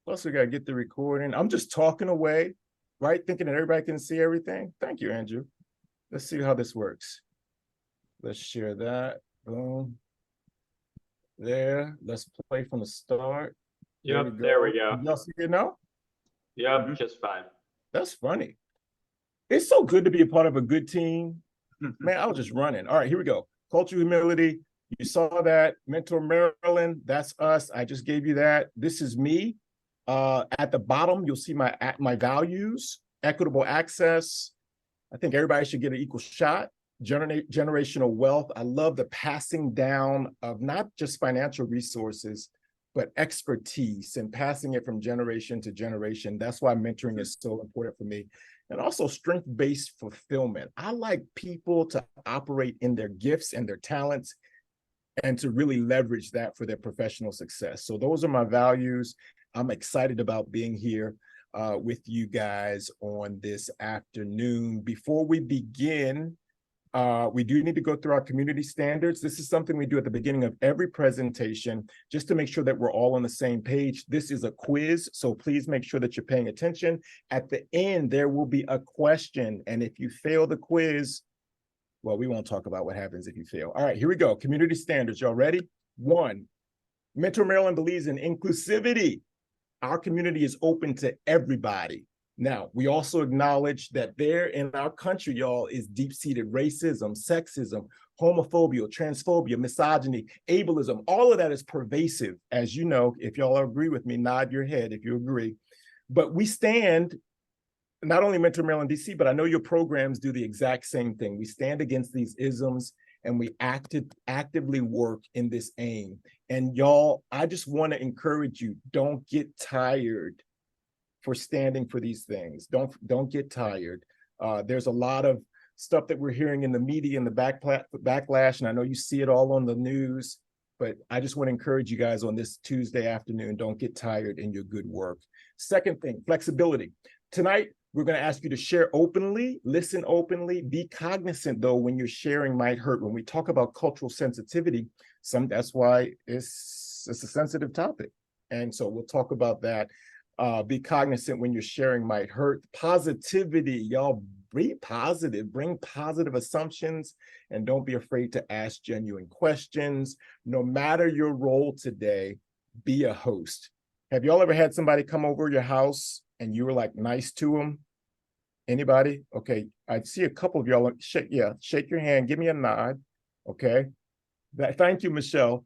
Plus, we got to get the recording. I'm just talking away, right? Thinking that everybody can see everything. Thank you, Andrew. Let's see how this works. Let's share that. Boom. There. Let's play from the start. There we Yep, there we go. go. Y'all see it now? Yep, just fine. That's funny. It's so good to be a part of a good team. Man, I was just running. All right, here we go. Cultural humility. You saw that. Mentor Maryland. That's us. I just gave you that. This is me. At the bottom, you'll see my values, equitable access. I think everybody should get an equal shot. Generational wealth. I love the passing down of not just financial resources, but expertise and passing it from generation to generation. That's why mentoring is so important for me. And also strength-based fulfillment. I like people to operate in their gifts and their talents and to really leverage that for their professional success. So those are my values. I'm excited about being here with you guys on this afternoon. Before we begin, we do need to go through our community standards. This is something we do at the beginning of every presentation, just to make sure that we're all on the same page. This is a quiz, so please make sure that you're paying attention. At the end, there will be a question, and if you fail the quiz, well, we won't talk about what happens if you fail. All right, here we go. Community standards, y'all ready? 1, Mentor Maryland believes in inclusivity. Our community is open to everybody. Now, we also acknowledge that there in our country, y'all, is deep-seated racism, sexism, homophobia, transphobia, misogyny, ableism. All of that is pervasive. As you know, if y'all agree with me, nod your head if you agree. But we stand, not only Mentor Maryland, DC, but I know your programs do the exact same thing. We stand against these isms and we actively work in this aim. And y'all, I just want to encourage you, don't get tired for standing for these things. Don't get tired. There's a lot of stuff that we're hearing in the media and the backlash, and I know you see it all on the news, but I just want to encourage you guys on this Tuesday afternoon, don't get tired in your good work. Second thing, flexibility. Tonight, we're going to ask you to share openly, listen openly, be cognizant though when your sharing might hurt. When we talk about cultural sensitivity, that's why it's a sensitive topic. And so we'll talk about that. Be cognizant when your sharing might hurt. Positivity, y'all, be positive, bring positive assumptions, and don't be afraid to ask genuine questions. No matter your role today, be a host. Have y'all ever had somebody come over your house and you were like nice to them? Anybody? Okay, I see a couple of y'all. Shake your hand, give me a nod. Okay, thank you, Michelle.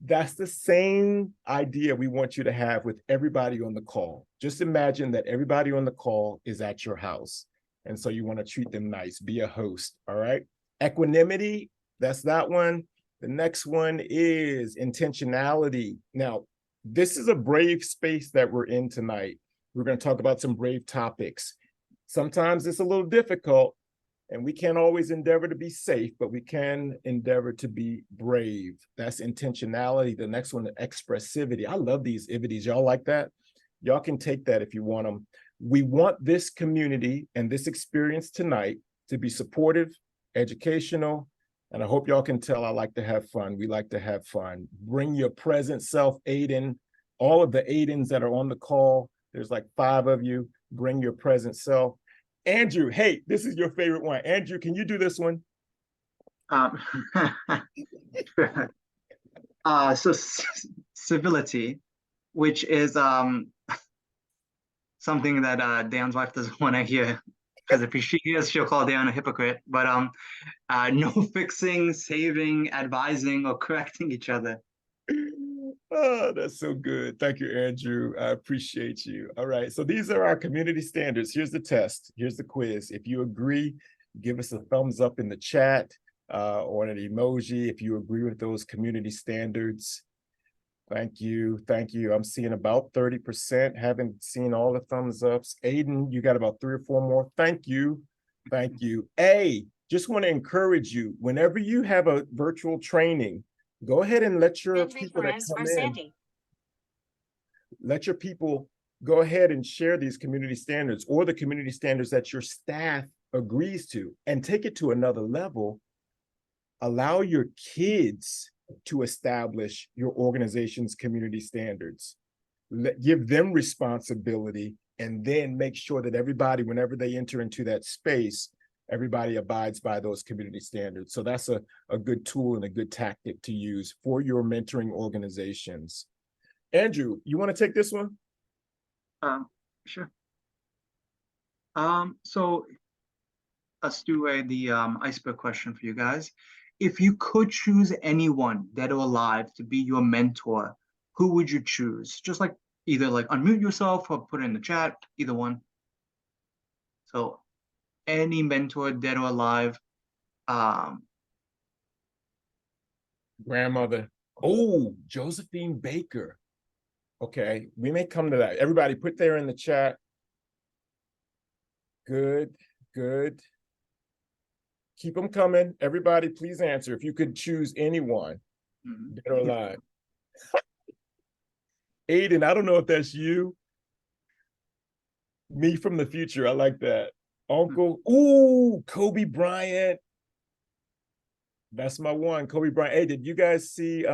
That's the same idea we want you to have with everybody on the call. Just imagine that everybody on the call is at your house. And so you want to treat them nice, be a host, all right? Equanimity, that's that one. The next one is intentionality. Now, this is a brave space that we're in tonight. We're going to talk about some brave topics. Sometimes it's a little difficult, and we can't always endeavor to be safe, but we can endeavor to be brave. That's intentionality. The next one, expressivity. I love these ivities. Y'all like that? Y'all can take that if you want them. We want this community and this experience tonight to be supportive, educational, and I hope y'all can tell I like to have fun. We like to have fun. Bring your present self, Aiden. All of the Aidens that are on the call, there's like 5 of you. Bring your present self. Andrew, hey, this is your favorite one. Andrew, can you do this one? So civility, which is something that Dan's wife doesn't want to hear, because if she hears, she'll call Dan a hypocrite. But no fixing, saving, advising, or correcting each other. Oh, that's so good. Thank you, Andrew. I appreciate you. All right. So these are our community standards. Here's the test. Here's the quiz. If you agree, give us a thumbs up in the chat or an emoji if you agree with those community standards. Thank you. Thank you. I'm seeing about 30%. Haven't seen all the thumbs ups. Aiden, you got about 3 or 4 more. Thank you. Thank you. Just want to encourage you, whenever you have a virtual training, go ahead and let your people that come in, let your people go ahead and share these community standards or the community standards that your staff agrees to, and take it to another level. Allow your kids to establish your organization's community standards. give them responsibility, and then make sure that everybody, whenever they enter into that space, everybody abides by those community standards. So that's a good tool and a good tactic to use for your mentoring organizations. Andrew, you want to take this one? Sure. So let's do the iceberg question for you guys. If you could choose anyone, dead or alive, to be your mentor, who would you choose? Just like either like unmute yourself or put it in the chat, either one. So any mentor, dead or alive. Grandmother. Oh, Josephine Baker. Okay, we may come to that. Everybody put there in the chat. Good, good. Keep them coming. Everybody, please answer. If you could choose anyone, dead or alive. Aiden, I don't know if that's you. Me from the future. I like that. Uncle. Ooh, Kobe Bryant. That's my one, Kobe Bryant. Hey, did you guys see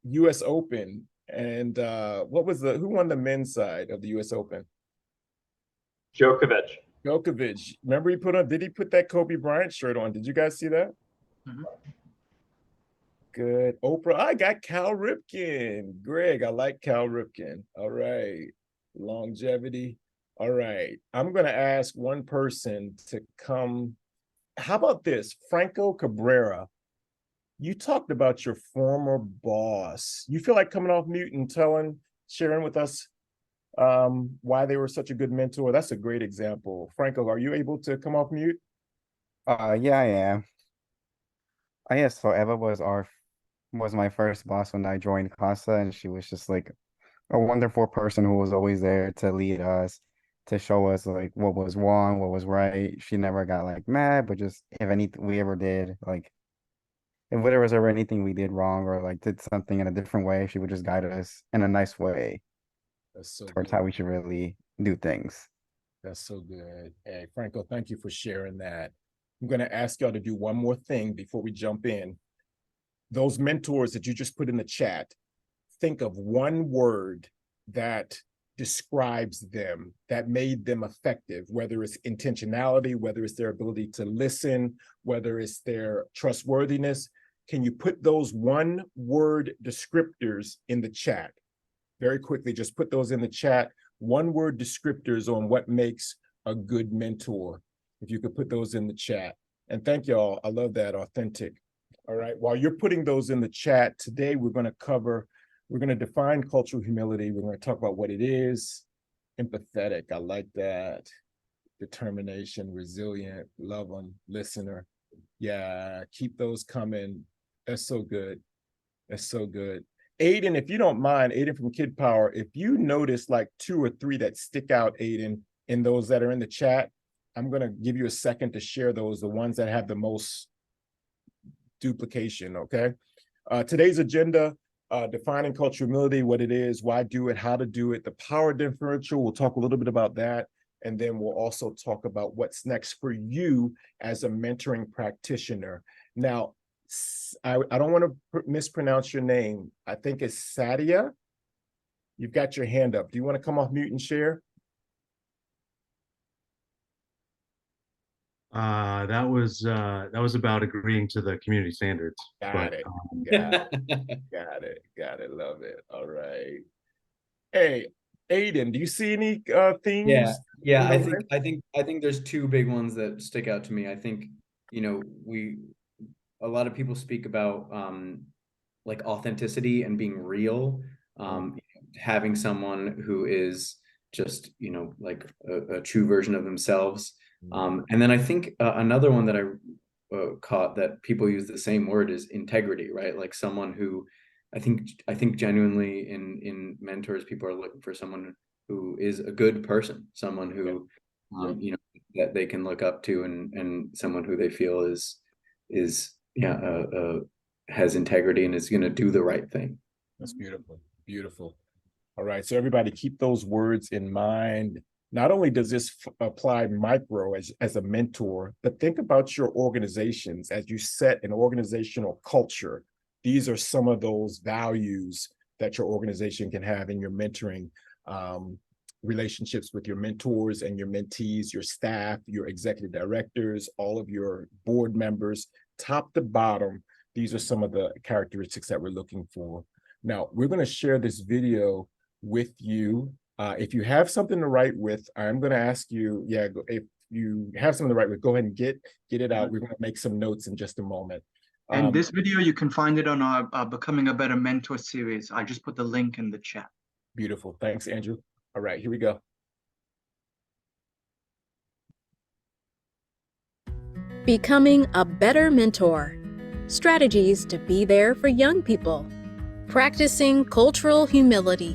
US Open? And who won the men's side of the US Open? Djokovic. Djokovic. Remember did he put that Kobe Bryant shirt on? Did you guys see that? Good. Oprah. I got Cal Ripken. Greg, I like Cal Ripken. All right. Longevity. All right. I'm going to ask one person to come. How about this? Franco Cabrera. You talked about your former boss. You feel like coming off mute and sharing with us why they were such a good mentor? That's a great example. Franco, are you able to come off mute? Yeah, I am. Yes, so Eva was my first boss when I joined CASA, and she was just like a wonderful person who was always there to lead us, to show us like what was wrong, what was right. She never got like mad, but just if anything we ever did, like if there was ever anything we did wrong or like did something in a different way, she would just guide us in a nice way That's so towards good. how we should really do things. That's so good. Hey, Franco, thank you for sharing that. I'm going to ask y'all to do one more thing before we jump in. Those mentors that you just put in the chat, think of one word that describes them, that made them effective, whether it's intentionality, whether it's their ability to listen, whether it's their trustworthiness. Can you put those one word descriptors in the chat? Very quickly, just put those in the chat. One word descriptors on what makes a good mentor. If you could put those in the chat. And thank y'all. I love that, authentic. All right. While you're putting those in the chat, today we're going to define cultural humility. We're going to talk about what it is. Empathetic. I like that. Determination, resilient, love them, listener. Yeah, keep those coming. That's so good. That's so good. Aiden, if you don't mind, Aiden from Kid Power, if you notice like 2 or 3 that stick out, Aiden, in those that are in the chat, I'm going to give you a second to share those, the ones that have the most duplication, okay? Today's agenda, defining cultural humility, what it is, why do it, how to do it, the power differential, we'll talk a little bit about that, and then we'll also talk about what's next for you as a mentoring practitioner. Now, I don't want to mispronounce your name. I think it's Sadia. You've got your hand up. Do you want to come off mute and share? That was about agreeing to the community standards. Got it. Got it. Love it. All right. Hey, Aiden, do you see any themes? Yeah. I think there's 2 big ones that stick out to me. I think, a lot of people speak about like authenticity and being real, having someone who is just, like a true version of themselves. And then I think another one that I caught that people use the same word is integrity, right? Like someone who I think genuinely in mentors, people are looking for someone who is a good person, someone who that they can look up to, and someone who they feel has integrity and is going to do the right thing. That's beautiful. Beautiful. All right. So everybody keep those words in mind. Not only does this apply micro as a mentor, but think about your organizations as you set an organizational culture. These are some of those values that your organization can have in your mentoring relationships with your mentors and your mentees, your staff, your executive directors, all of your board members, top to bottom. These are some of the characteristics that we're looking for. Now, we're going to share this video with you. If you have something to write with, I'm going to ask you, if you have something to write with, go ahead and get it out. We're going to make some notes in just a moment. And this video, you can find it on our Becoming a Better Mentor series. I just put the link in the chat. Beautiful. Thanks, Andrew. All right, here we go. Becoming a better mentor. Strategies to be there for young people. Practicing cultural humility.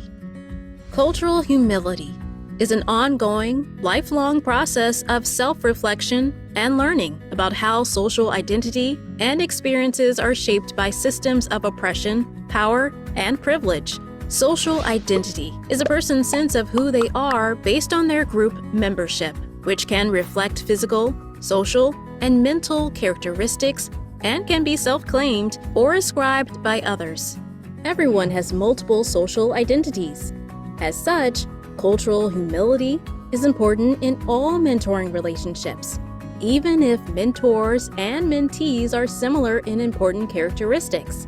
Cultural humility is an ongoing, lifelong process of self-reflection and learning about how social identity and experiences are shaped by systems of oppression, power, and privilege. Social identity is a person's sense of who they are based on their group membership, which can reflect physical, social, and mental characteristics and can be self-claimed or ascribed by others. Everyone has multiple social identities. As such, cultural humility is important in all mentoring relationships, even if mentors and mentees are similar in important characteristics,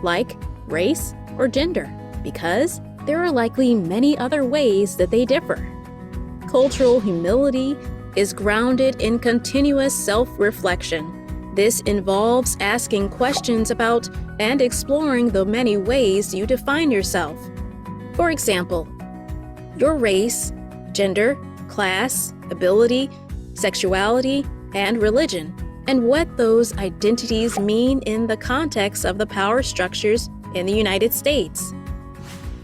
like race or gender, because there are likely many other ways that they differ. Cultural humility is grounded in continuous self-reflection. This involves asking questions about and exploring the many ways you define yourself. For example, your race, gender, class, ability, sexuality, and religion, and what those identities mean in the context of the power structures in the United States.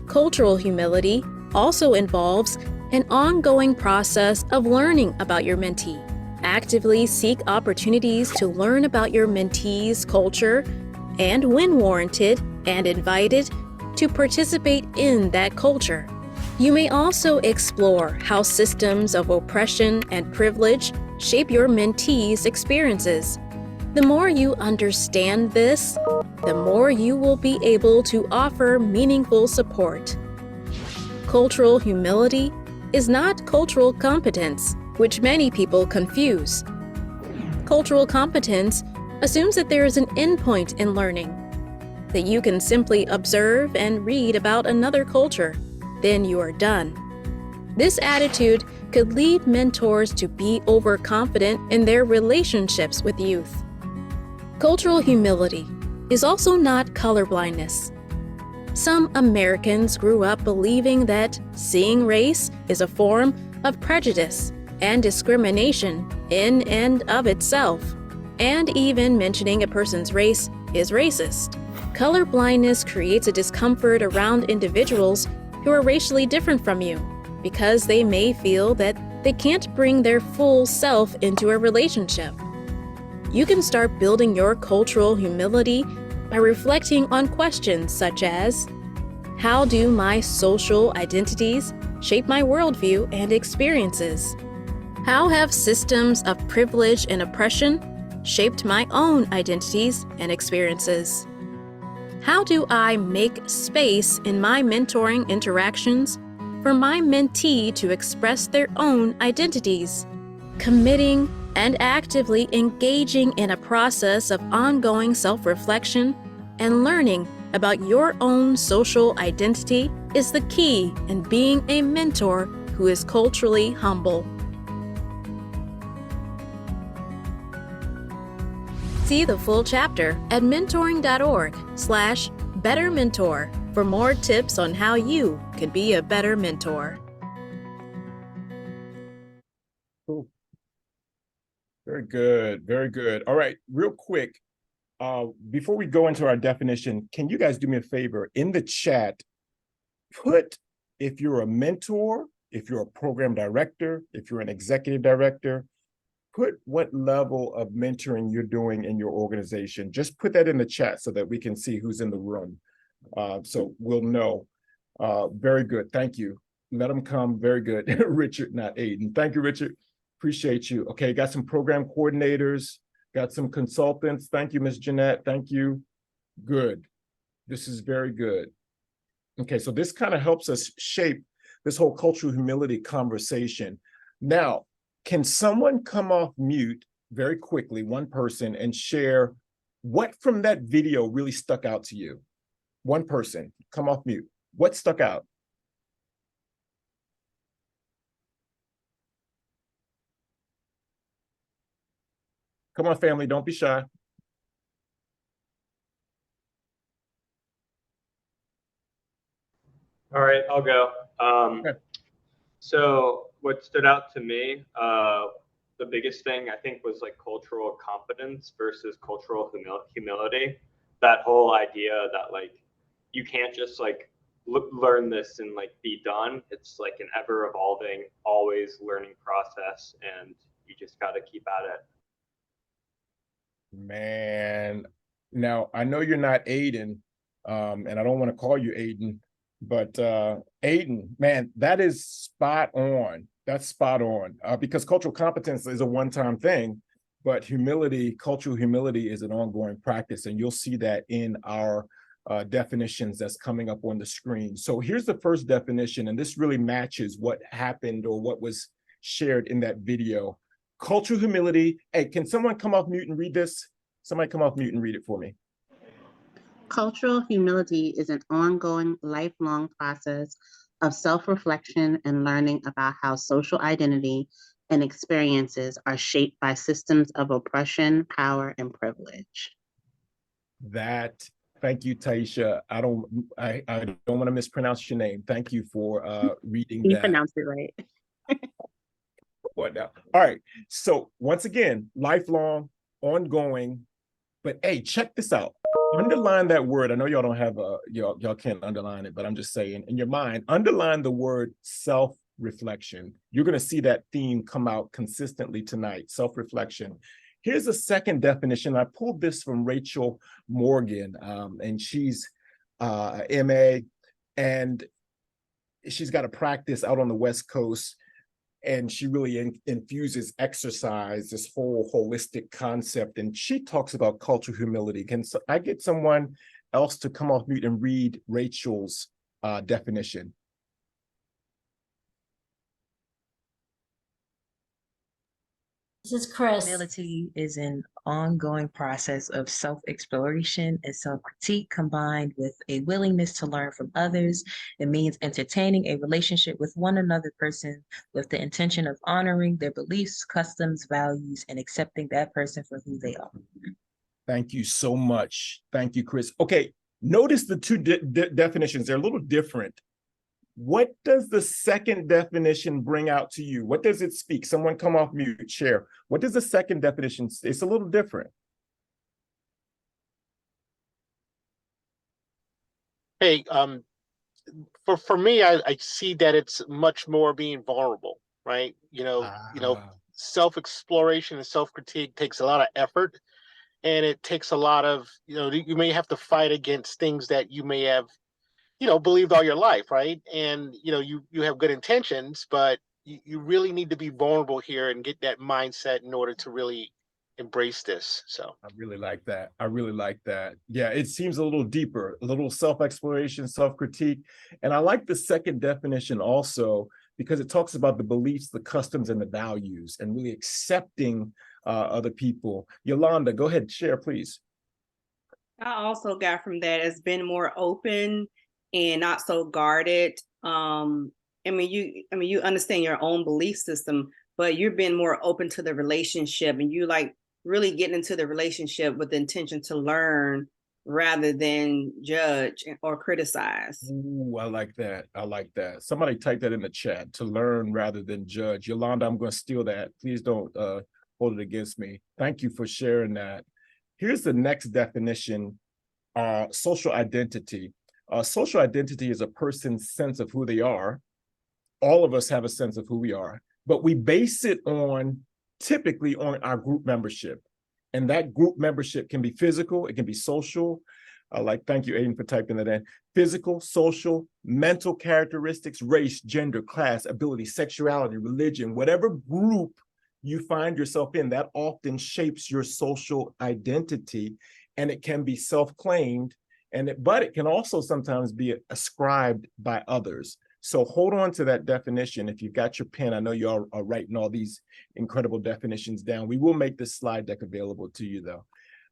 Cultural humility also involves an ongoing process of learning about your mentee. Actively seek opportunities to learn about your mentee's culture and, when warranted and invited, to participate in that culture. You may also explore how systems of oppression and privilege shape your mentee's experiences. The more you understand this, the more you will be able to offer meaningful support. Cultural humility is not cultural competence, which many people confuse. Cultural competence assumes that there is an endpoint in learning, that you can simply observe and read about another culture, then you are done. This attitude could lead mentors to be overconfident in their relationships with youth. Cultural humility is also not colorblindness. Some Americans grew up believing that seeing race is a form of prejudice and discrimination in and of itself, and even mentioning a person's race is racist. Colorblindness creates a discomfort around individuals who are racially different from you, because they may feel that they can't bring their full self into a relationship. You can start building your cultural humility by reflecting on questions such as, how do my social identities shape my worldview and experiences? How have systems of privilege and oppression shaped my own identities and experiences? How do I make space in my mentoring interactions for my mentee to express their own identities? Committing and actively engaging in a process of ongoing self-reflection and learning about your own social identity is the key in being a mentor who is culturally humble. See the full chapter at mentoring.org/bettermentor for more tips on how you can be a better mentor. Cool. Very good. Very good. All right, real quick, before we go into our definition, can you guys do me a favor? In the chat, put if you're a mentor, if you're a program director, if you're an executive director, put what level of mentoring you're doing in your organization. Just put that in the chat so that we can see who's in the room. So we'll know. Very good. Thank you. Let them come. Very good. Richard, not Aiden. Thank you, Richard. Appreciate you. Okay, got some program coordinators, got some consultants. Thank you, Ms. Jeanette. Thank you. Good. This is very good. Okay, so this kind of helps us shape this whole cultural humility conversation. Now, can someone come off mute very quickly, one person, and share what from that video really stuck out to you? One person, come off mute. What stuck out? Come on, family, don't be shy. All right, I'll go. Okay. So what stood out to me, the biggest thing I think was like cultural competence versus cultural humility. That whole idea that like you can't just like learn this and like be done. It's like an ever evolving, always learning process, and you just got to keep at it. Man, now I know you're not Aiden, and I don't want to call you Aiden, but Aiden, man, that is spot on. That's spot on. Because cultural competence is a one-time thing, but humility, cultural humility is an ongoing practice, and you'll see that in our definitions that's coming up on the screen. So here's the first definition, and this really matches what happened or what was shared in that video. Cultural humility. Hey, can someone come off mute and read this? Somebody come off mute and read it for me. Cultural humility is an ongoing, lifelong process of self-reflection and learning about how social identity and experiences are shaped by systems of oppression, power, and privilege. Thank you, Taisha. I don't want to mispronounce your name. Thank you for reading You that. pronounced it right. What now? All right. So once again, lifelong, ongoing. But hey, check this out. Underline that word. I know y'all don't have y'all can't underline it, but I'm just saying in your mind, underline the word self-reflection. You're going to see that theme come out consistently tonight, self-reflection. Here's a second definition. I pulled this from Rachel Morgan, and she's MA, and she's got a practice out on the West Coast, and she really infuses exercise, this whole holistic concept, and she talks about cultural humility. Can I get someone else to come off mute and read Rachel's definition? This is Chris. Humility is an ongoing process of self-exploration and self-critique combined with a willingness to learn from others. It means entertaining a relationship with one another person with the intention of honoring their beliefs, customs, values, and accepting that person for who they are. Thank you so much. Thank you, Chris. Okay, notice the two definitions. They're a little different. What does the second definition bring out to you? What does it speak? Someone come off mute, share. What does the second definition say? It's a little different. Hey, for me, I see that it's much more being vulnerable, right? Self-exploration and self-critique takes a lot of effort, and it takes a lot of, you may have to fight against things that you may have believed all your life, right? And you have good intentions, but you really need to be vulnerable here and get that mindset in order to really embrace this. So I really like that. I really like that. Yeah, it seems a little deeper, a little self-exploration, self-critique. And I like the second definition also because it talks about the beliefs, the customs, and the values, and really accepting other people. Yolanda, go ahead, share, please. I also got from that as being more open and not so guarded. You understand your own belief system, but you're being more open to the relationship, and you like really getting into the relationship with the intention to learn rather than judge or criticize. Ooh, I like that. I like that. Somebody type that in the chat, to learn rather than judge. Yolanda, I'm going to steal that. Please don't hold it against me. Thank you for sharing that. Here's the next definition, social identity. Social identity is a person's sense of who they are. All of us have a sense of who we are, but we base it typically on our group membership. And that group membership can be physical, it can be social. Thank you, Aiden, for typing that in. Physical, social, mental characteristics, race, gender, class, ability, sexuality, religion, whatever group you find yourself in, that often shapes your social identity. And it can be self-claimed, but it can also sometimes be ascribed by others. So hold on to that definition. If you've got your pen, I know you all are writing all these incredible definitions down. We will make this slide deck available to you though.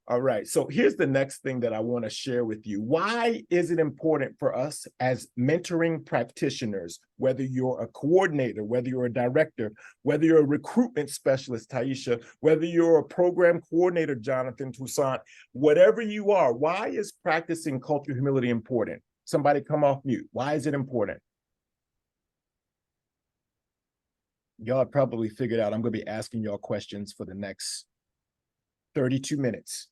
All right, so here's the next thing that I want to share with you. Why is it important for us as mentoring practitioners, whether you're a coordinator, whether you're a director, whether you're a recruitment specialist, Taisha, whether you're a program coordinator, Jonathan Toussaint, whatever you are, why is practicing cultural humility important? Somebody come off mute. Why is it important? Y'all have probably figured out I'm going to be asking y'all questions for the next 32 minutes.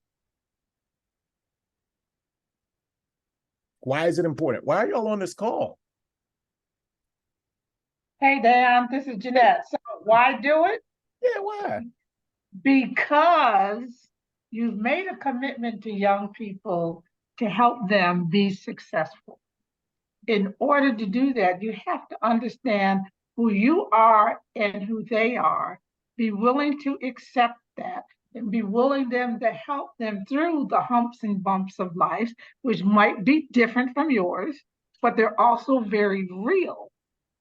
Why is it important? Why are y'all on this call? Hey, Dan, this is Jeanette. So why do it? Yeah, why? Because you've made a commitment to young people to help them be successful. In order to do that, you have to understand who you are and who they are. Be willing to accept that and be willing them to help them through the humps and bumps of life, which might be different from yours, but they're also very real.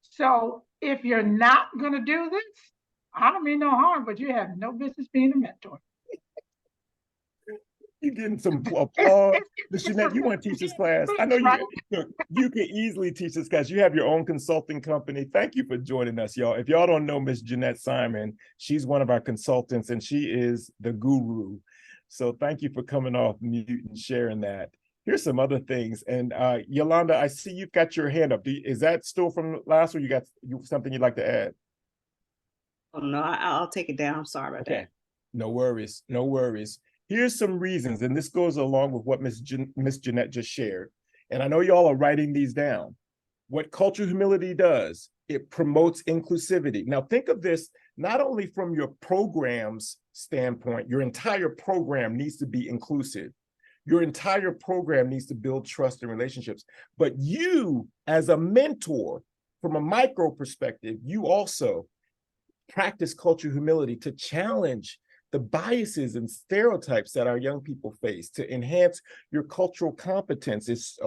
So if you're not going to do this, I don't mean no harm, but you have no business being a mentor. You're getting some applause. Ms. Jeanette, you want to teach this class? I know you can easily teach this class. You have your own consulting company. Thank you for joining us, y'all. If y'all don't know Ms. Jeanette Simon, she's one of our consultants and she is the guru. So thank you for coming off mute and sharing that. Here's some other things. And Yolanda, I see you've got your hand up. Is that still from last or you got something you'd like to add? Oh, no, I'll take it down. I'm sorry about that. No worries. No worries. Here's some reasons, and this goes along with what Ms. Jeanette just shared. And I know y'all are writing these down. What cultural humility does, it promotes inclusivity. Now think of this not only from your program's standpoint, your entire program needs to be inclusive. Your entire program needs to build trust and relationships. But you, as a mentor, from a micro perspective, you also practice cultural humility to challenge the biases and stereotypes that our young people face, to enhance your cultural competence, is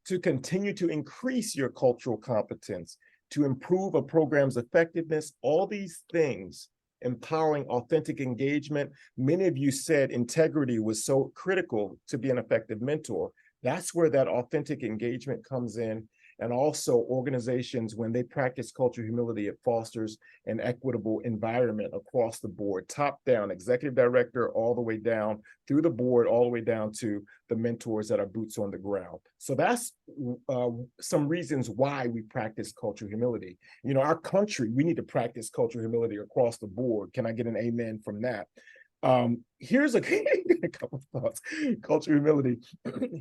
to continue to increase your cultural competence, to improve a program's effectiveness, all these things, empowering authentic engagement. Many of you said integrity was so critical to be an effective mentor. That's where that authentic engagement comes in. And also organizations, when they practice cultural humility, it fosters an equitable environment across the board, top down, executive director, all the way down through the board, all the way down to the mentors that are boots on the ground. So that's some reasons why we practice cultural humility. You know, our country, we need to practice cultural humility across the board. Can I get an amen from that? Here's a couple of thoughts, cultural humility.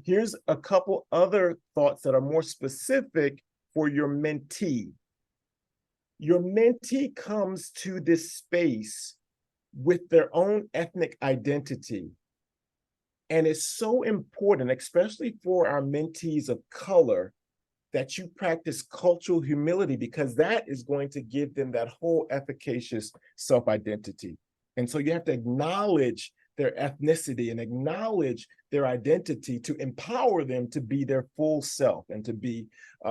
Here's a couple other thoughts that are more specific for your mentee. Your mentee comes to this space with their own ethnic identity. And it's so important, especially for our mentees of color, that you practice cultural humility, because that is going to give them that whole efficacious self-identity. And so you have to acknowledge their ethnicity and acknowledge their identity to empower them to be their full self and to be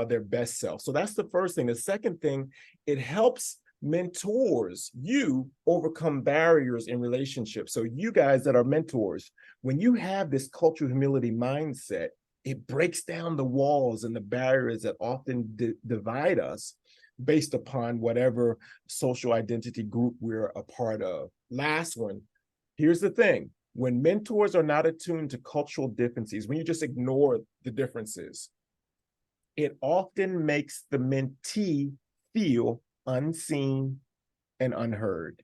their best self. So that's the first thing. The second thing, it helps mentors, you overcome barriers in relationships. So you guys that are mentors, when you have this cultural humility mindset, it breaks down the walls and the barriers that often divide us based upon whatever social identity group we're a part of. Last one, here's the thing. When mentors are not attuned to cultural differences, when you just ignore the differences, it often makes the mentee feel unseen and unheard.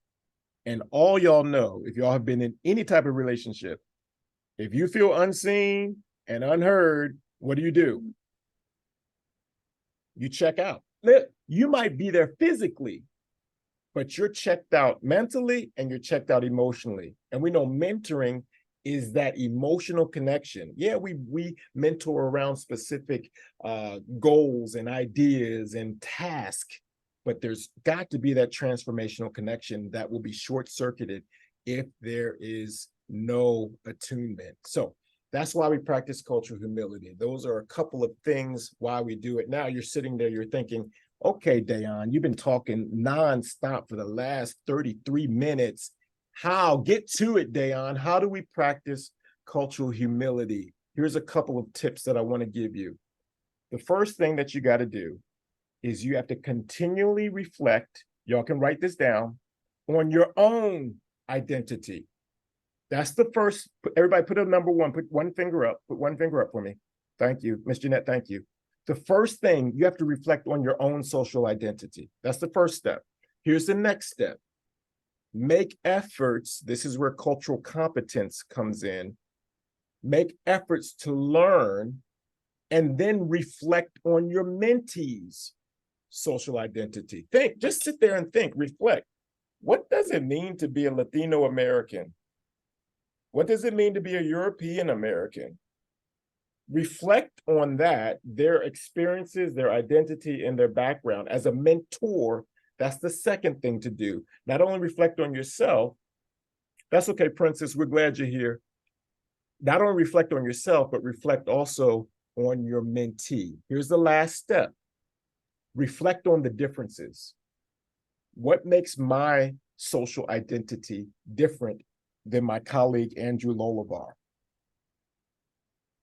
And all y'all know, if y'all have been in any type of relationship, if you feel unseen and unheard, what do? You check out. You might be there physically, but you're checked out mentally and you're checked out emotionally. And we know mentoring is that emotional connection. Yeah, we mentor around specific goals and ideas and tasks, but there's got to be that transformational connection that will be short-circuited if there is no attunement. So That's why we practice cultural humility. Those are a couple of things why we do it. Now you're sitting there, you're thinking, okay, Dayon, you've been talking nonstop for the last 33 minutes. How? Get to it, Dayon. How do we practice cultural humility? Here's a couple of tips that I want to give you. The first thing that you got to do is you have to continually reflect, y'all can write this down, on your own identity. That's the first, everybody put a number one, put one finger up for me. Thank you, Miss Jeanette, thank you. The first thing, you have to reflect on your own social identity. That's the first step. Here's the next step. Make efforts, this is where cultural competence comes in. Make efforts to learn and then reflect on your mentees' social identity. Think, just sit there and think, reflect. What does it mean to be a Latino American? What does it mean to be a European American? Reflect on that, their experiences, their identity, and their background. As a mentor, that's the second thing to do. Not only reflect on yourself, that's okay, Princess, we're glad you're here. Not only reflect on yourself, but reflect also on your mentee. Here's the last step. Reflect on the differences. What makes my social identity different than my colleague, Andrew Lolavar?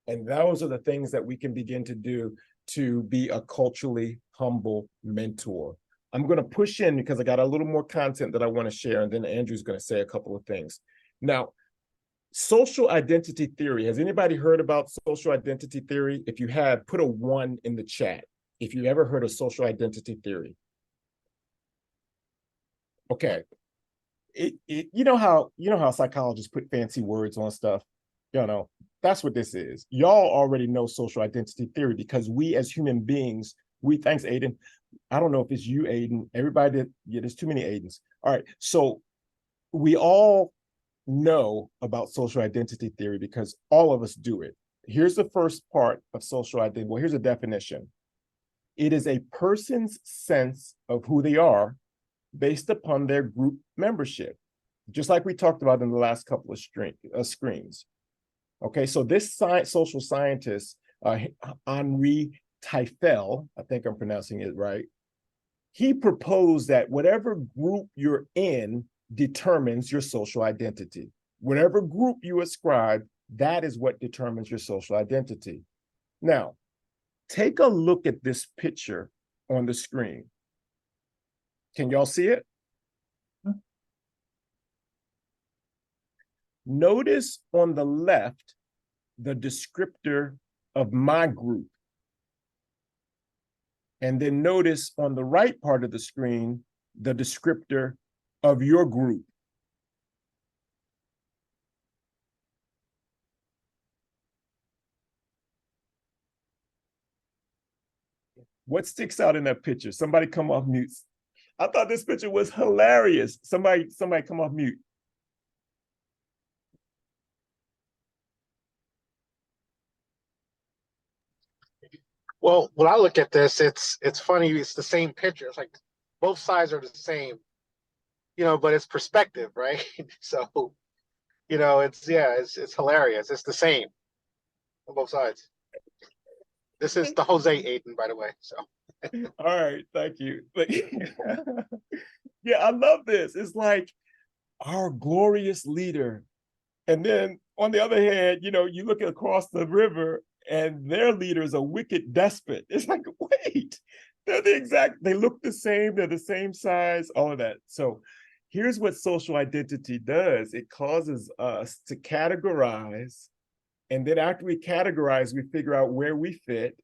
And those are the things that we can begin to do to be a culturally humble mentor. I'm going to push in because I got a little more content that I want to share, and then Andrew's going to say a couple of things. Now, social identity theory. Has anybody heard about social identity theory? If you have, put a 1 in the chat. If you've ever heard of social identity theory. Okay. You know how psychologists put fancy words on stuff? You know, that's what this is. Y'all already know social identity theory because we as human beings, thanks, Aiden. I don't know if it's you, Aiden. Everybody, yeah, there's too many Aidens. All right, so we all know about social identity theory because all of us do it. Here's the first part of social identity. Well, here's a definition. It is a person's sense of who they are based upon their group membership, just like we talked about in the last couple of screens. Okay, so this social scientist, Henri Teifel, I think I'm pronouncing it right, he proposed that whatever group you're in determines your social identity. Whatever group you ascribe, that is what determines your social identity. Now, take a look at this picture on the screen. Can y'all see it? Notice on the left, the descriptor of my group. And then notice on the right part of the screen, the descriptor of your group. What sticks out in that picture? Somebody come off mute. I thought this picture was hilarious. Somebody come off mute. Well, when I look at this, it's funny. It's the same picture. It's like both sides are the same, but it's perspective, right? So, it's hilarious. It's the same on both sides. This is the Jose Aiden, by the way. So. All right, thank you. Yeah, I love this. It's like our glorious leader. And then on the other hand, you look across the river and their leader is a wicked despot. It's like, wait, they look the same, they're the same size, all of that. So here's what social identity does. It causes us to categorize. And then after we categorize, we figure out where we fit.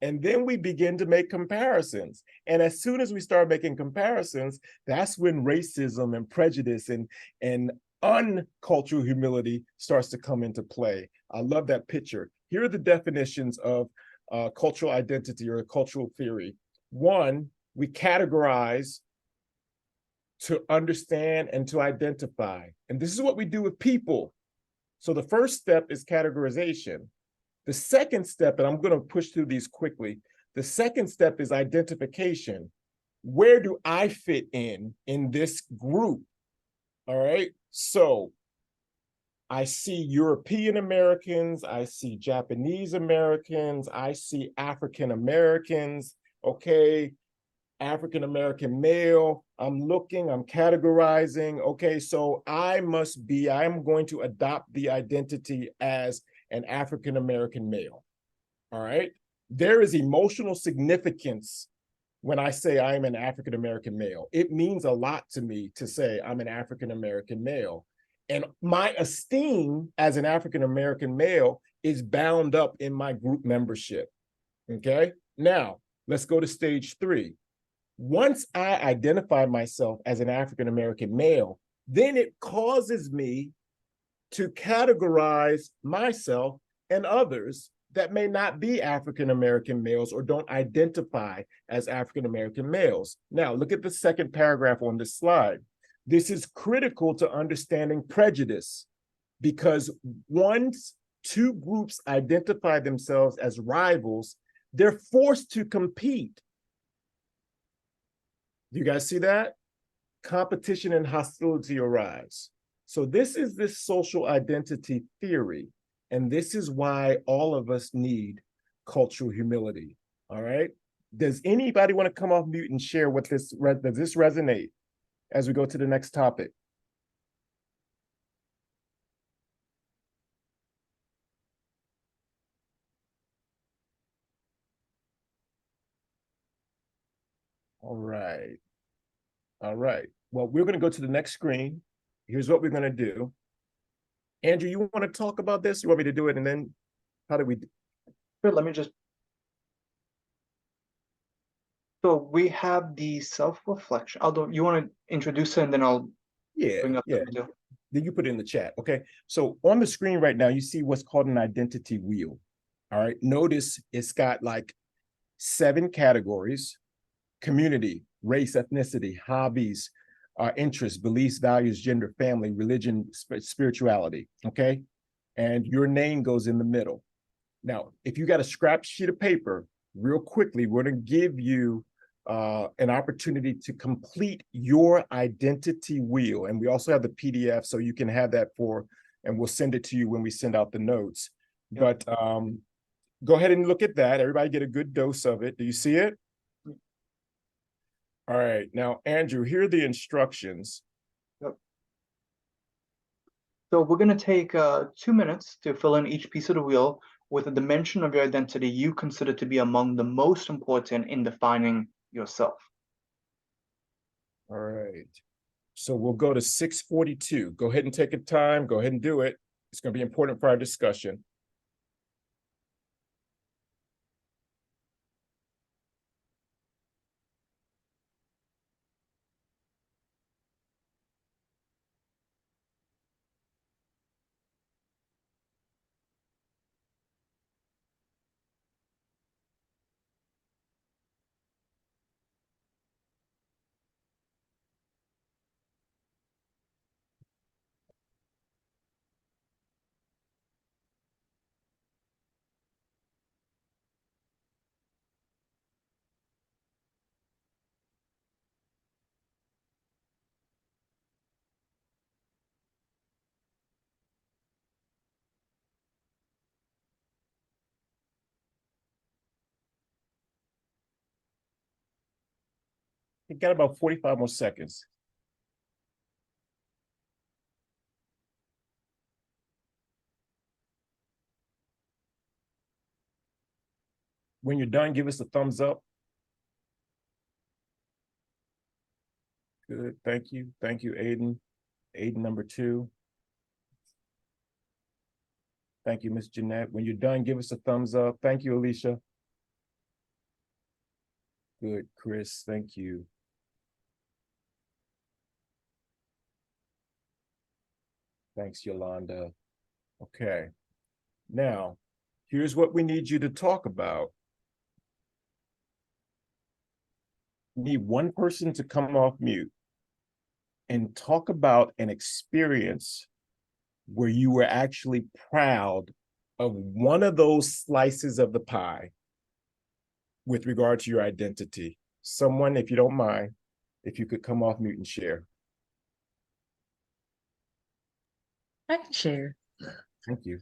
And then we begin to make comparisons. And as soon as we start making comparisons, that's when racism and prejudice and uncultural humility starts to come into play. I love that picture. Here are the definitions of cultural identity or cultural theory. 1, we categorize to understand and to identify. And this is what we do with people. So the first step is categorization. The second step, and I'm going to push through these quickly, the second step is identification. Where do I fit in this group? All right, so I see European Americans, I see Japanese Americans, I see African Americans, okay, African American male. I'm looking, I'm categorizing. Okay, so I'm going to adopt the identity as an African American male. All right. There is emotional significance when I say I'm an African American male. It means a lot to me to say I'm an African American male. And my esteem as an African American male is bound up in my group membership. Okay. Now, let's go to stage 3. Once I identify myself as an African American male, then it causes me to categorize myself and others that may not be African American males or don't identify as African American males. Now, look at the second paragraph on this slide. This is critical to understanding prejudice, because once two groups identify themselves as rivals, they're forced to compete. Do you guys see that? Competition and hostility arise. So this is this social identity theory. And this is why all of us need cultural humility. All right. Does anybody want to come off mute and share what does this resonate as we go to the next topic? All right. All right. Well, we're going to go to the next screen. Here's what we're going to do. Andrew, you want to talk about this? You want me to do it? And then how do we? Sure, let me just. So we have the self-reflection. Although you want to introduce it and then I'll bring up the video. Then you put it in the chat. Okay. So on the screen right now, you see what's called an identity wheel. All right. Notice it's got like 7 categories: community, race, ethnicity, hobbies, interests, beliefs, values, gender, family, religion, spirituality. Okay. And your name goes in the middle. Now, if you got a scrap sheet of paper, real quickly, we're going to give you an opportunity to complete your identity wheel. And we also have the PDF, so you can have that and we'll send it to you when we send out the notes. But go ahead and look at that. Everybody get a good dose of it. Do you see it? All right. Now, Andrew, here are the instructions. Yep. So we're going to take 2 minutes to fill in each piece of the wheel with a dimension of your identity you consider to be among the most important in defining yourself. All right. So we'll go to 642. Go ahead and take a time. Go ahead and do it. It's going to be important for our discussion. You got about 45 more seconds. When you're done, give us a thumbs up. Good. Thank you. Thank you, Aiden. Aiden number 2. Thank you, Miss Jeanette. When you're done, give us a thumbs up. Thank you, Alicia. Good, Chris. Thank you. Thanks, Yolanda. Okay. Now, here's what we need you to talk about. We need one person to come off mute and talk about an experience where you were actually proud of one of those slices of the pie with regard to your identity. Someone, if you don't mind, if you could come off mute and share. I can share. Thank you.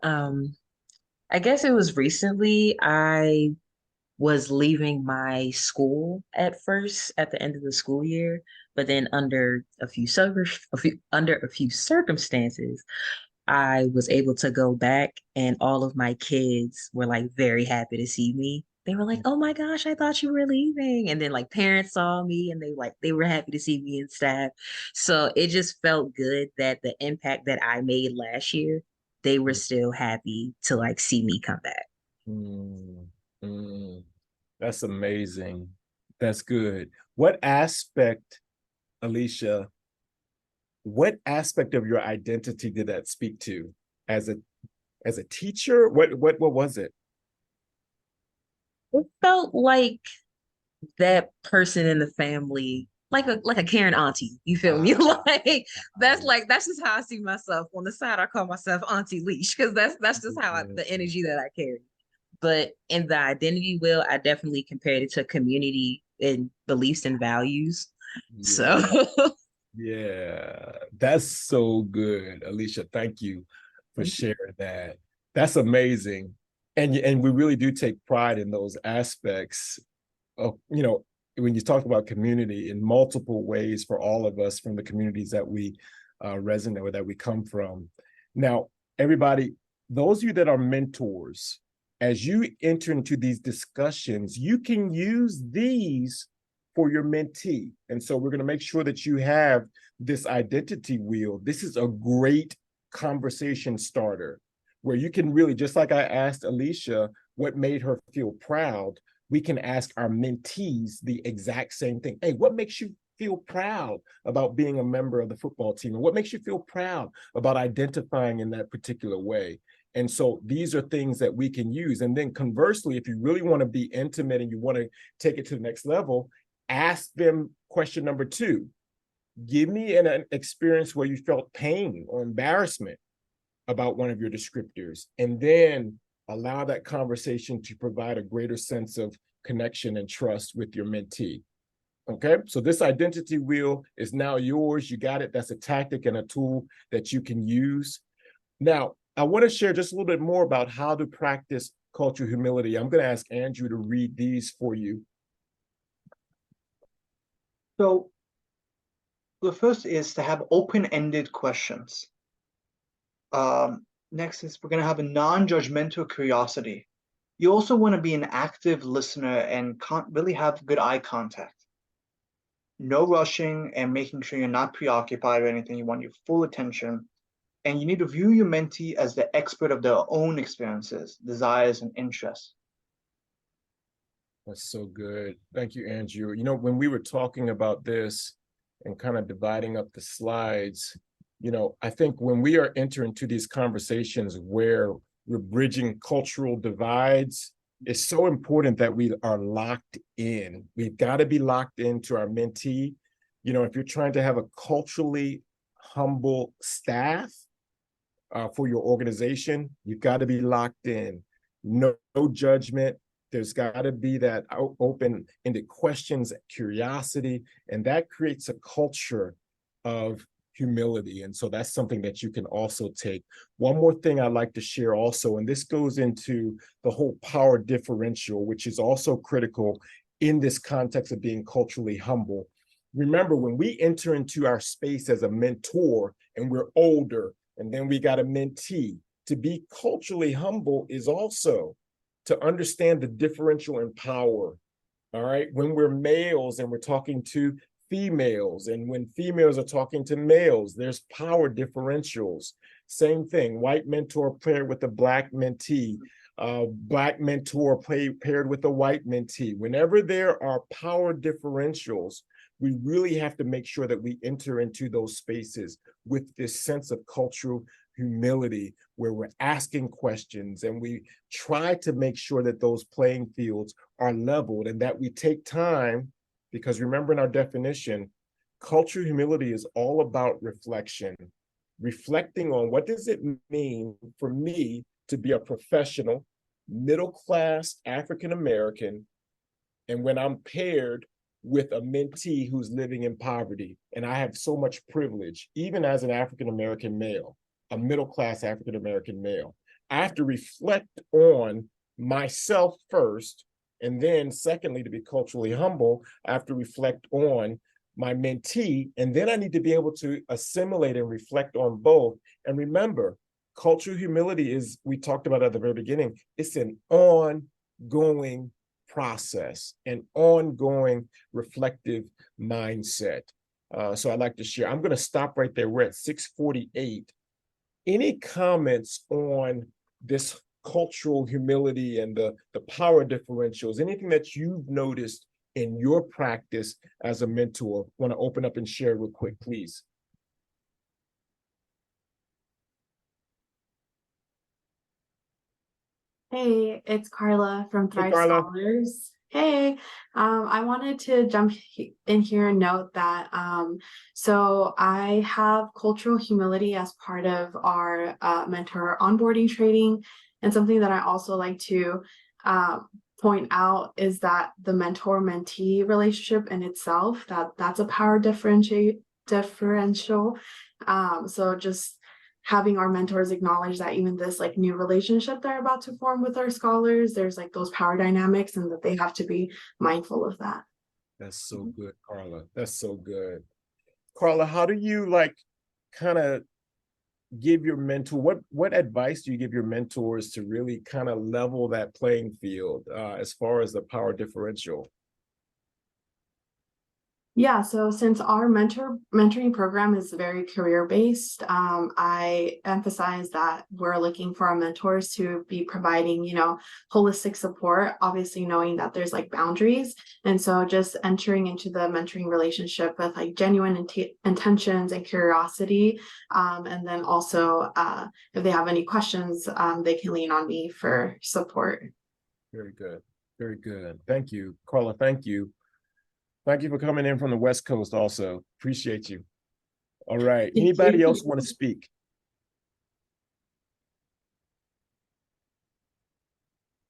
I guess it was recently I was leaving my school at first at the end of the school year, but then under a few circumstances, I was able to go back, and all of my kids were like very happy to see me. They were like, "Oh my gosh, I thought you were leaving." And then like parents saw me and they were happy to see me and staff. So it just felt good that the impact that I made last year, they were still happy to like see me come back. Mm, mm. That's amazing. That's good. What aspect, Alicia, what aspect of your identity did that speak to as a teacher? What was it? It felt like that person in the family, like a Karen auntie. You feel me? That's just how I see myself. On the side, I call myself Auntie Leash because that's just the energy that I carry. But in the identity wheel, I definitely compared it to community and beliefs and values. So Yeah, that's so good, Alicia. Thank you for sharing that. That's amazing. And we really do take pride in those aspects of, when you talk about community in multiple ways for all of us from the communities that we resonate with, that we come from. Now, everybody, those of you that are mentors, as you enter into these discussions, you can use these for your mentee. And so we're going to make sure that you have this identity wheel. This is a great conversation starter where you can really, just like I asked Alicia, what made her feel proud, we can ask our mentees the exact same thing. Hey, what makes you feel proud about being a member of the football team? And what makes you feel proud about identifying in that particular way? And so these are things that we can use. And then conversely, if you really want to be intimate and you want to take it to the next level, ask them question number 2. Give me an experience where you felt pain or embarrassment about one of your descriptors, and then allow that conversation to provide a greater sense of connection and trust with your mentee. Okay, so this identity wheel is now yours. You got it. That's a tactic and a tool that you can use. Now, I want to share just a little bit more about how to practice cultural humility. I'm going to ask Andrew to read these for you. So the first is to have open-ended questions. Next is we're going to have a non-judgmental curiosity. You also want to be an active listener and really have good eye contact. No rushing and making sure you're not preoccupied or anything. You want your full attention. And you need to view your mentee as the expert of their own experiences, desires, and interests. That's so good. Thank you, Andrew. When we were talking about this and kind of dividing up the slides, I think when we are entering into these conversations where we're bridging cultural divides, it's so important that we are locked in. We've got to be locked into our mentee. If you're trying to have a culturally humble staff for your organization, you've got to be locked in. No judgment. There's got to be that open-ended questions, curiosity, and that creates a culture of humility. And so that's something that you can also take. One more thing I'd like to share also, and this goes into the whole power differential, which is also critical in this context of being culturally humble. Remember, when we enter into our space as a mentor and we're older, and then we got a mentee, to be culturally humble is also to understand the differential in power. All right. When we're males and we're talking to females, and when females are talking to males, there's power differentials. Same thing, white mentor paired with a black mentee, black mentor paired with a white mentee. Whenever there are power differentials, we really have to make sure that we enter into those spaces with this sense of cultural humility, where we're asking questions and we try to make sure that those playing fields are leveled and that we take time, because remember, in our definition, cultural humility is all about reflection, reflecting on what does it mean for me to be a professional, middle-class African-American, and when I'm paired with a mentee who's living in poverty, and I have so much privilege, even as an African-American male. a middle-class African-American male. I have to reflect on myself first, and then secondly, to be culturally humble, I have to reflect on my mentee, and then I need to be able to assimilate and reflect on both. And remember, cultural humility is, we talked about at the very beginning, it's an ongoing process, an ongoing reflective mindset. So I'd like to share. I'm going to stop right there. We're at 6:48. Any comments on this cultural humility and the power differentials? Anything that you've noticed in your practice as a mentor? Want to open up and share real quick, please. Hey, it's Carla from Hey, Thrive Carla. Scholars. Hey, I wanted to jump in here and note that so I have cultural humility as part of our mentor onboarding training, and something that I also like to point out is that the mentor-mentee relationship in itself, that's a power differential. So just having our mentors acknowledge that even this like new relationship they're about to form with our scholars, there's like those power dynamics, and that they have to be mindful of that. That's so good, Carla. That's so good. Carla, how do you like kind of give your mentor, what advice do you give your mentors to really kind of level that playing field as far as the power differential? Yeah, so since our mentoring program is very career-based, I emphasize that we're looking for our mentors to be providing, holistic support, obviously knowing that there's like boundaries. And so just entering into the mentoring relationship with like genuine intentions and curiosity. And then also, if they have any questions, they can lean on me for support. Very good. Very good. Thank you, Carla. Thank you. Thank you for coming in from the West Coast also. Appreciate you. All right. Anybody else want to speak?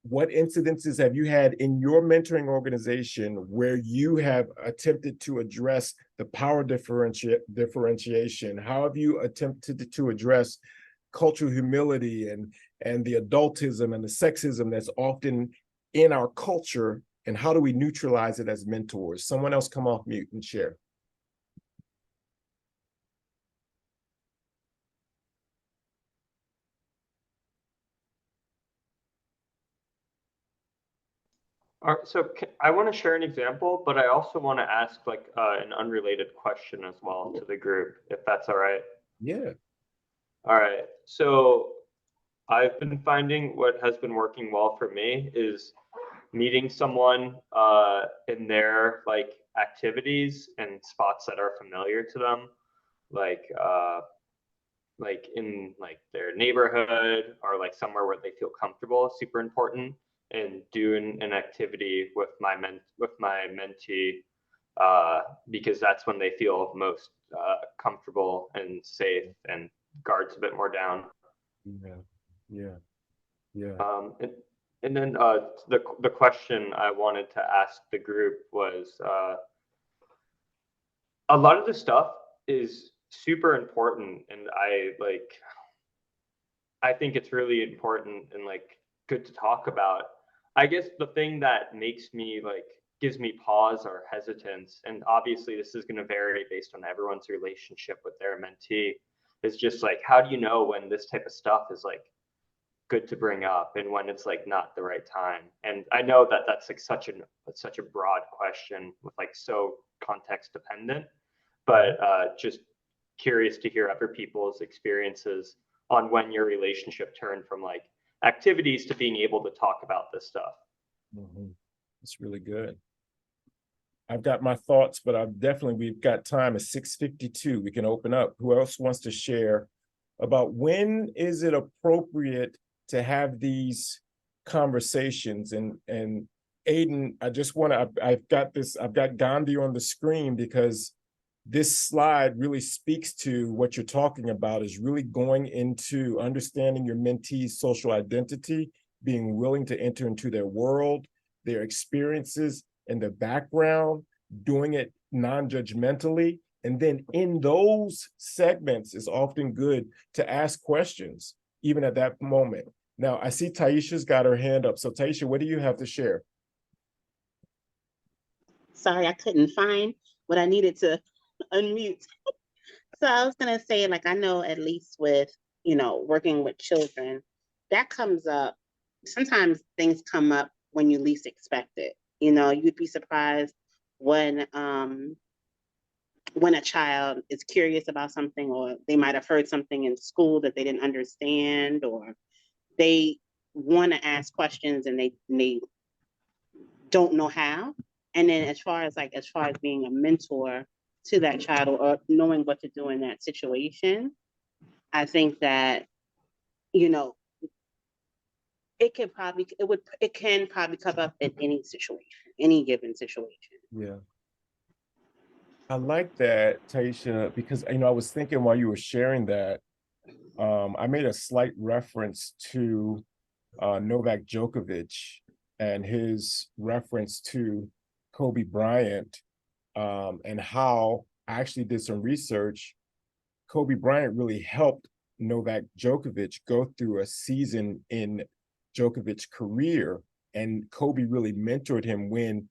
What incidences have you had in your mentoring organization where you have attempted to address the power differentiation? How have you attempted to address cultural humility and the adultism and the sexism that's often in our culture? And how do we neutralize it as mentors? Someone else come off mute and share. All right, so I want to share an example, but I also want to ask like an unrelated question as well to the group, if that's all right. Yeah. All right. So I've been finding what has been working well for me is meeting someone in their like activities and spots that are familiar to them, like in like their neighborhood or like somewhere where they feel comfortable is super important. And doing an activity with my mentee because that's when they feel most comfortable and safe and guards a bit more down. Yeah. And then the question I wanted to ask the group was a lot of the stuff is super important, and I think it's really important and like good to talk about. I guess the thing that makes me like gives me pause or hesitance, and obviously this is going to vary based on everyone's relationship with their mentee, is just like, how do you know when this type of stuff is like good to bring up and when it's like not the right time? And I know that that's like such a broad question with like so context dependent, but just curious to hear other people's experiences on when your relationship turned from like activities to being able to talk about this stuff. It's really good. I've got my thoughts, but we've got time at 6:52. We can open up. Who else wants to share about when is it appropriate to have these conversations? And Aiden, I've got Gandhi on the screen because this slide really speaks to what you're talking about, is really going into understanding your mentee's social identity, being willing to enter into their world, their experiences and their background, doing it non-judgmentally, And then in those segments, it's often good to ask questions, even at that moment. Now, I see Taisha's got her hand up. So Taisha, what do you have to share? Sorry, I couldn't find what I needed to unmute. So I was gonna say, like, I know at least with, working with children, that comes up. Sometimes things come up when you least expect it. You'd be surprised when a child is curious about something, or they might have heard something in school that they didn't understand, or they want to ask questions and they don't know how. And then as far as being a mentor to that child, or knowing what to do in that situation, I think that, it can probably come up in any situation, any given situation. Yeah. I like that, Taisha, because I was thinking while you were sharing that, I made a slight reference to Novak Djokovic and his reference to Kobe Bryant, and how I actually did some research. Kobe Bryant really helped Novak Djokovic go through a season in Djokovic's career, and Kobe really mentored him when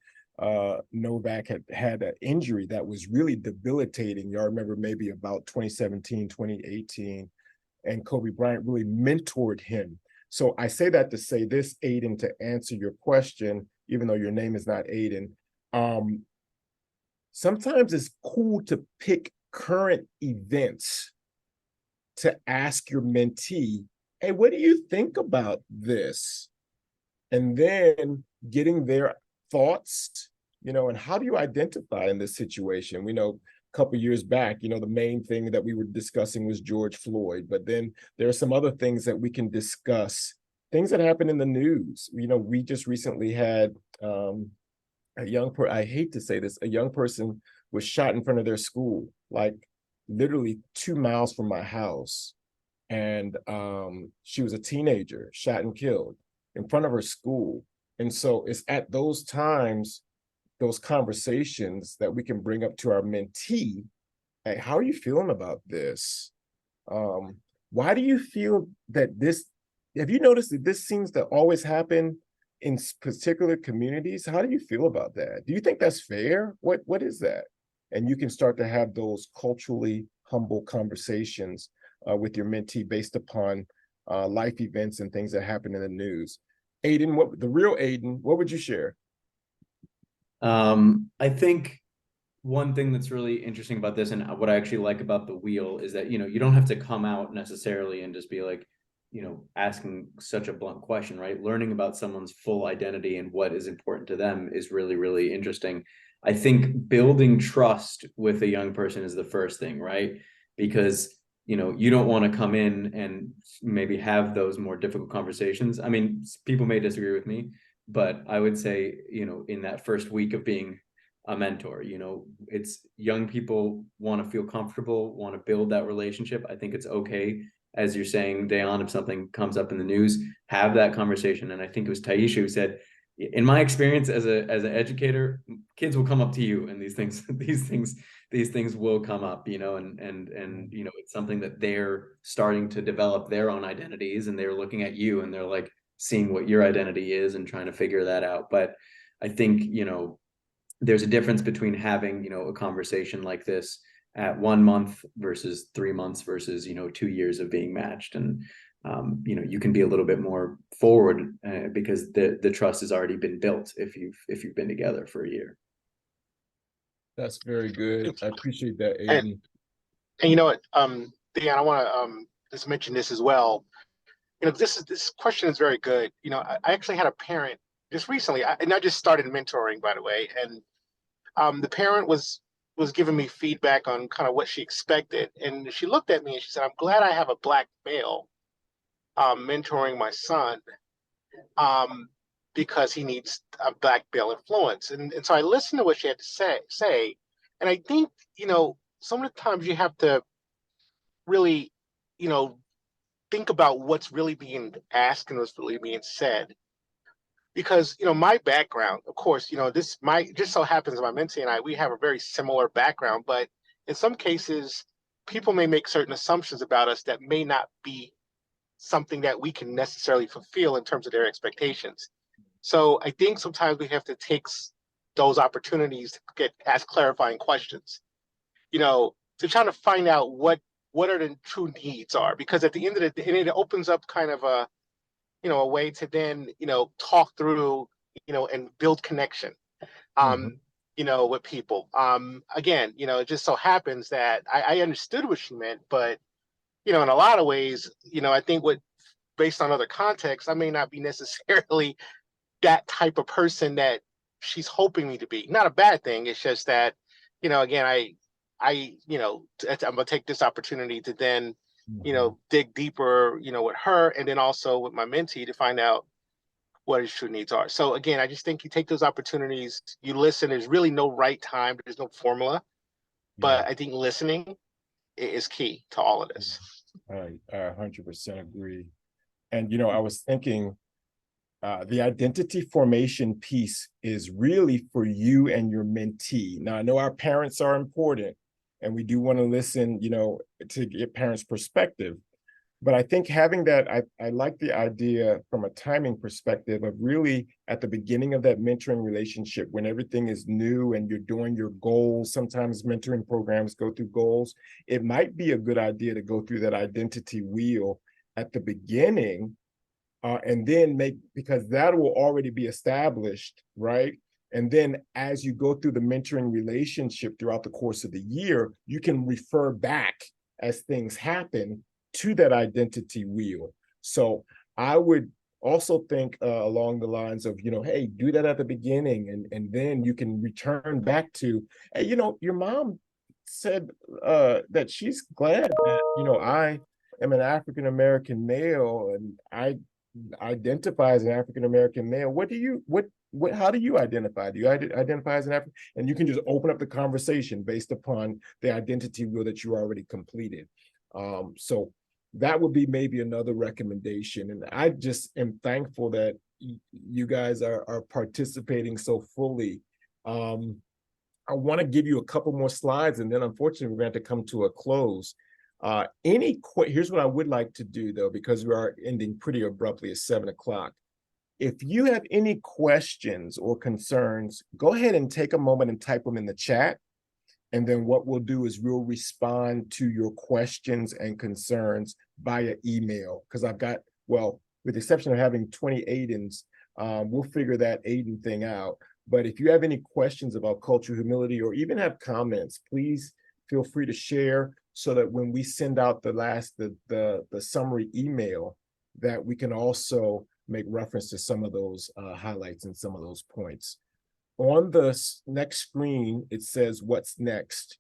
Novak had an injury that was really debilitating. Y'all remember maybe about 2017, 2018, and Kobe Bryant really mentored him. So I say that to say this, Aiden, to answer your question, even though your name is not Aiden. Sometimes it's cool to pick current events to ask your mentee, hey, what do you think about this? And then getting their thoughts, and how do you identify in this situation? We know a couple years back, the main thing that we were discussing was George Floyd, but then there are some other things that we can discuss, things that happen in the news. We just recently had I hate to say this, a young person was shot in front of their school, like literally 2 miles from my house. And she was a teenager, shot and killed in front of her school. And so it's at those times, those conversations that we can bring up to our mentee. Hey, how are you feeling about this? Why do you feel that this, have you noticed that this seems to always happen in particular communities? How do you feel about that? Do you think that's fair? What is that? And you can start to have those culturally humble conversations with your mentee based upon life events and things that happen in the news. Aiden, the real Aiden, what would you share? I think one thing that's really interesting about this, and what I actually like about the wheel, is that, you don't have to come out necessarily and just be like, asking such a blunt question, right? Learning about someone's full identity and what is important to them is really, really interesting. I think building trust with a young person is the first thing, right? Because, you don't want to come in and maybe have those more difficult conversations. I mean, people may disagree with me, but I would say, in that first week of being a mentor, it's young people want to feel comfortable, want to build that relationship. I think it's okay, as you're saying, Dayon, if something comes up in the news, have that conversation. And I think it was Taisha who said, in my experience as an educator, kids will come up to you, and these things will come up, and it's something that they're starting to develop their own identities, and they're looking at you and they're like seeing what your identity is and trying to figure that out. But I think, there's a difference between having, a conversation like this at 1 month versus 3 months versus, 2 years of being matched. And, you can be a little bit more forward because the trust has already been built if you've been together for a year. That's very good. I appreciate that, Aiden. And you know what, Dan, I want to just mention this as well. This question is very good. I actually had a parent just recently, and I just started mentoring, by the way, and the parent was giving me feedback on kind of what she expected, and she looked at me and she said, "I'm glad I have a black male mentoring my son because he needs a black male influence." And so I listened to what she had to say, and I think some of the times you have to really think about what's really being asked and what's really being said. Because, my background, of course, this just so happens my mentee and I, we have a very similar background, but in some cases, people may make certain assumptions about us that may not be something that we can necessarily fulfill in terms of their expectations. So I think sometimes we have to take those opportunities to ask clarifying questions, to try to find out what are the true needs are, because at the end of the day, it opens up kind of a way to then, talk through, and build connection, with people. Again, it just so happens that I understood what she meant, but, in a lot of ways, I think based on other contexts, I may not be necessarily that type of person that she's hoping me to be. Not a bad thing. It's just that, again, I'm gonna take this opportunity to then, dig deeper, with her, and then also with my mentee to find out what his true needs are. So again, I just think you take those opportunities, you listen. There's really no right time. There's no formula, but I think listening is key to all of this. I 100% agree. And, I was thinking, the identity formation piece is really for you and your mentee. Now, I know our parents are important, and we do want to listen, to get parents' perspective. But I think having that, I like the idea from a timing perspective of really at the beginning of that mentoring relationship, when everything is new and you're doing your goals. Sometimes mentoring programs go through goals. It might be a good idea to go through that identity wheel at the beginning, and then because that will already be established, right? And then as you go through the mentoring relationship throughout the course of the year, you can refer back as things happen to that identity wheel. So I would also think along the lines of, hey, do that at the beginning, and then you can return back to, hey, your mom said that she's glad that, I am an African-American male, and I identify as an African-American male. How do you identify? Do you identify as an African? And you can just open up the conversation based upon the identity wheel that you already completed. So that would be maybe another recommendation. And I just am thankful that you guys are participating so fully. I want to give you a couple more slides, and then unfortunately we're going to have to come to a close. Here's what I would like to do, though, because we are ending pretty abruptly at 7 o'clock. If you have any questions or concerns, go ahead and take a moment and type them in the chat. And then what we'll do is we'll respond to your questions and concerns via email. Because with the exception of having 20 Aidens, we'll figure that Aiden thing out. But if you have any questions about cultural humility, or even have comments, please feel free to share, so that when we send out the summary email, that we can also make reference to some of those highlights and some of those points. On the next screen, it says, what's next?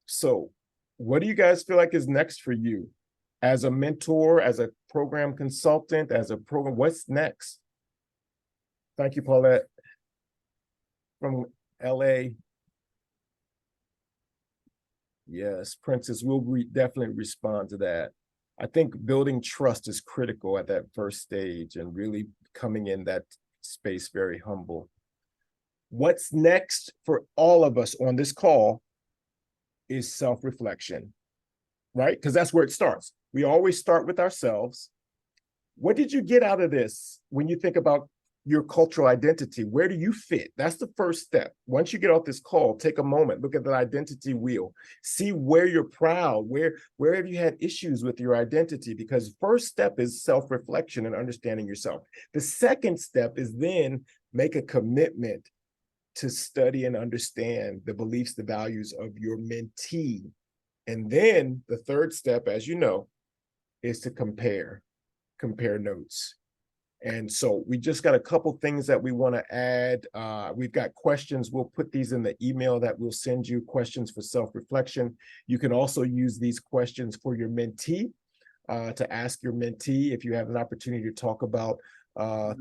So what do you guys feel like is next for you? As a mentor, as a program consultant, what's next? Thank you, Paulette from LA. Yes, Princess, we'll definitely respond to that. I think building trust is critical at that first stage, and really coming in that space very humble. What's next for all of us on this call is self-reflection, right? Because that's where it starts. We always start with ourselves. What did you get out of this when you think about your cultural identity? Where do you fit? That's the first step. Once you get off this call, take a moment, look at the identity wheel, see where you're proud, where have you had issues with your identity? Because first step is self-reflection and understanding yourself. The second step is then make a commitment to study and understand the beliefs, the values of your mentee. And then the third step, as you know, is to compare notes. And so we just got a couple things that we want to add. We've got questions. We'll put these in the email that we'll send you, questions for self-reflection. You can also use these questions for your mentee, to ask your mentee if you have an opportunity to talk about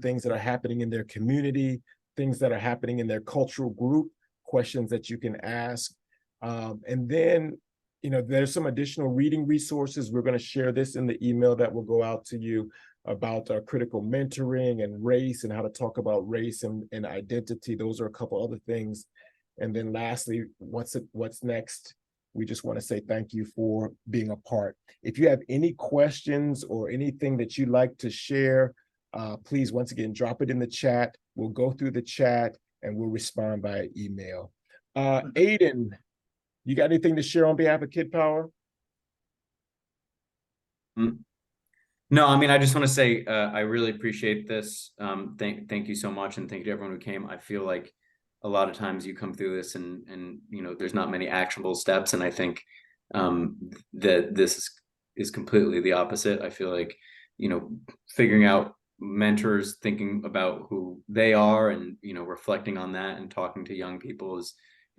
things that are happening in their community, things that are happening in their cultural group, questions that you can ask. And then, there's some additional reading resources. We're going to share this in the email that will go out to you about critical mentoring and race, and how to talk about race and identity. Those are a couple other things. And then lastly, what's next? we just want to say thank you for being a part. If you have any questions or anything that you'd like to share, please, once again, drop it in the chat. We'll go through the chat and we'll respond by email. Aiden, you got anything to share on behalf of Kid Power? No, I mean, I just want to say I really appreciate this. Thank you so much, and thank you to everyone who came. I feel like a lot of times you come through this and you know, there's not many actionable steps, and I think that this is completely the opposite. I feel like, you know, figuring out mentors, thinking about who they are, and you know, reflecting on that and talking to young people is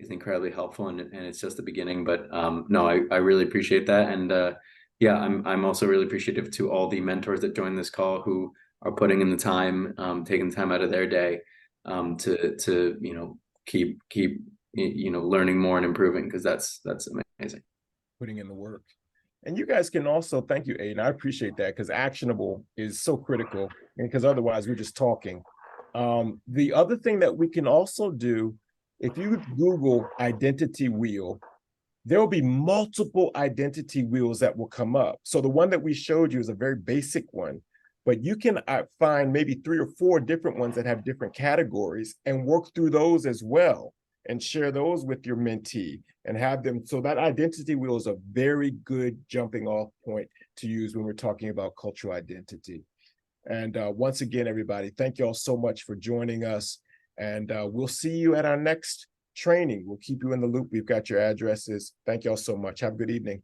incredibly helpful, and it's just the beginning. But no, I really appreciate that, and yeah, I'm also really appreciative to all the mentors that joined this call who are putting in the time, taking the time out of their day to you know, keep you know, learning more and improving, because that's amazing. Putting in the work. And you guys can also, thank you, Aiden. I appreciate that, because actionable is so critical, and because otherwise we're just talking. The other thing that we can also do, if you Google identity wheel, there will be multiple identity wheels that will come up. So the one that we showed you is a very basic one, but you can find maybe 3 or 4 different ones that have different categories and work through those as well and share those with your mentee and have them. So that identity wheel is a very good jumping off point to use when we're talking about cultural identity. And once again, everybody, thank you all so much for joining us. And we'll see you at our next training. We'll keep you in the loop. We've got your addresses. Thank you all so much. Have a good evening.